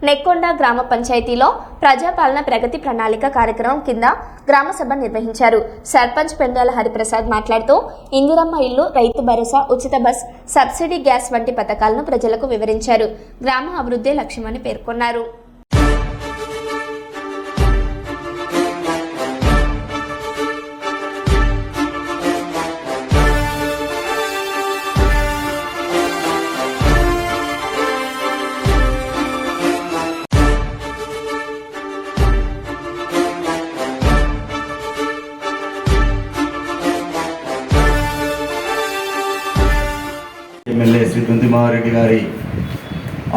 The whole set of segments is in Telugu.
నెక్కొండ గ్రామ పంచాయతీలో ప్రజాపాలన ప్రగతి ప్రణాళిక కార్యక్రమం కింద గ్రామ సభ నిర్వహించారు. సర్పంచ్ పెండాల హరిప్రసాద్ మాట్లాడుతూ ఇందిరమ్మ ఇల్లు, రైతు భరోసా, ఉచిత బస్, సబ్సిడీ గ్యాస్ వంటి పథకాలను ప్రజలకు వివరించారు. గ్రామ అభివృద్ధి లక్ష్యమని పేర్కొన్నారు. ఎమ్మెల్యే శ్రీ తుంతిమారెడ్డి గారి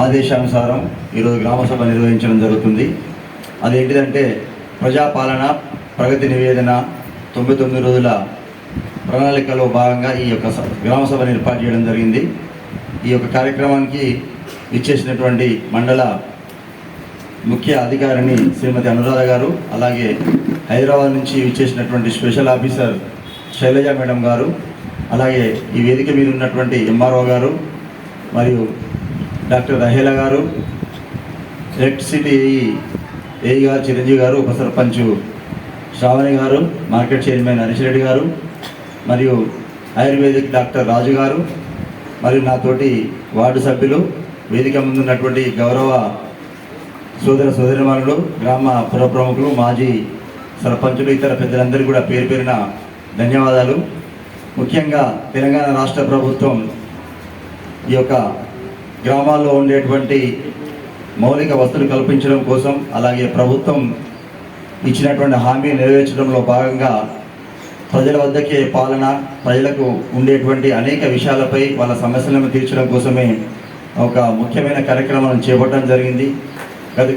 ఆదేశానుసారం ఈరోజు గ్రామ సభ నిర్వహించడం జరుగుతుంది. అదేంటిదంటే ప్రజాపాలన ప్రగతి నివేదన 99 రోజుల ప్రణాళికలో భాగంగా ఈ యొక్క గ్రామ సభను ఏర్పాటు చేయడం జరిగింది. ఈ యొక్క కార్యక్రమానికి ఇచ్చేసినటువంటి మండల ముఖ్య అధికారిని శ్రీమతి అనురాధ గారు, అలాగే హైదరాబాద్ నుంచి ఇచ్చేసినటువంటి స్పెషల్ ఆఫీసర్ శైలజ మేడం గారు, అలాగే ఈ వేదిక మీద ఉన్నటువంటి ఎంఆర్ఓ గారు మరియు డాక్టర్ రహేలా గారు, ఎలక్ట్రిసిటీ ఏఈ గారు చిరంజీవి గారు, ఉప సర్పంచ్ శ్రావణి గారు, మార్కెట్ చైర్మన్ హరీశ్రెడ్డి గారు, మరియు ఆయుర్వేదిక్ డాక్టర్ రాజు గారు, మరియు నాతోటి వార్డు సభ్యులు, వేదిక ముందున్నటువంటి గౌరవ సోదరిమణులు, గ్రామ పుర ప్రముఖులు, మాజీ సర్పంచులు, ఇతర పెద్దలందరికీ కూడా పేరు పేరున ధన్యవాదాలు. ముఖ్యంగా తెలంగాణ రాష్ట్ర ప్రభుత్వం ఈ యొక్క గ్రామాల్లో ఉండేటువంటి మౌలిక వసతులు కల్పించడం కోసం, అలాగే ప్రభుత్వం ఇచ్చినటువంటి హామీ నెరవేర్చడంలో భాగంగా ప్రజల వద్దకే పాలన, ప్రజలకు ఉండేటువంటి అనేక విషయాలపై వాళ్ళ సమస్యలను తీర్చడం కోసమే ఒక ముఖ్యమైన కార్యక్రమాలను చేపట్టడం జరిగింది.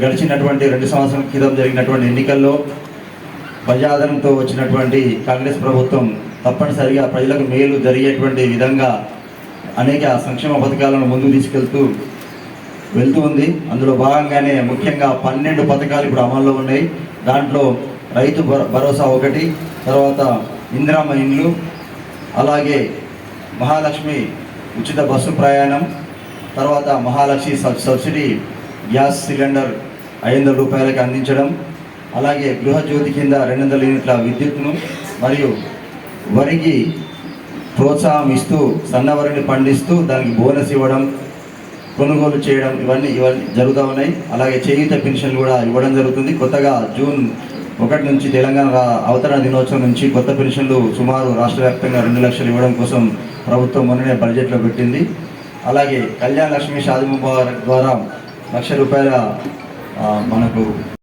గడిచినటువంటి 2 సంవత్సరాల క్రితం జరిగినటువంటి ఎన్నికల్లో ప్రజాదరణతో వచ్చినటువంటి కాంగ్రెస్ ప్రభుత్వం తప్పనిసరిగా ప్రజలకు మేలు జరిగేటువంటి విధంగా అనేక సంక్షేమ పథకాలను ముందుకు తీసుకెళ్తూ వెళ్తూ ఉంది. అందులో భాగంగానే ముఖ్యంగా 12 పథకాలు ఇప్పుడు అమల్లో ఉన్నాయి. దాంట్లో రైతు భరోసా ఒకటి, తర్వాత ఇందిరమ్మ ఇండ్లు, అలాగే మహాలక్ష్మి ఉచిత బస్సు ప్రయాణం, తర్వాత మహాలక్ష్మి సబ్సిడీ గ్యాస్ సిలిండర్ 500 రూపాయలకి అందించడం, అలాగే గృహజ్యోతి కింద 200 యూనిట్ల విద్యుత్ను, మరియు వరికి ప్రోత్సాహం ఇస్తూ సన్నవరిని పండిస్తూ దానికి బోనస్ ఇవ్వడం, కొనుగోలు చేయడం, ఇవన్నీ జరుగుతూ ఉన్నాయి. అలాగే చేయూత పెన్షన్ కూడా ఇవ్వడం జరుగుతుంది. కొత్తగా జూన్ 1 నుంచి తెలంగాణ అవతరణ దినోత్సవం నుంచి కొత్త పెన్షన్లు సుమారు రాష్ట్ర వ్యాప్తంగా 2 లక్షలు ఇవ్వడం కోసం ప్రభుత్వం మొన్ననే బడ్జెట్లో పెట్టింది. అలాగే కళ్యాణ లక్ష్మి షాదీ ముబారక్ ద్వారా 1,00,000 రూపాయల మనకు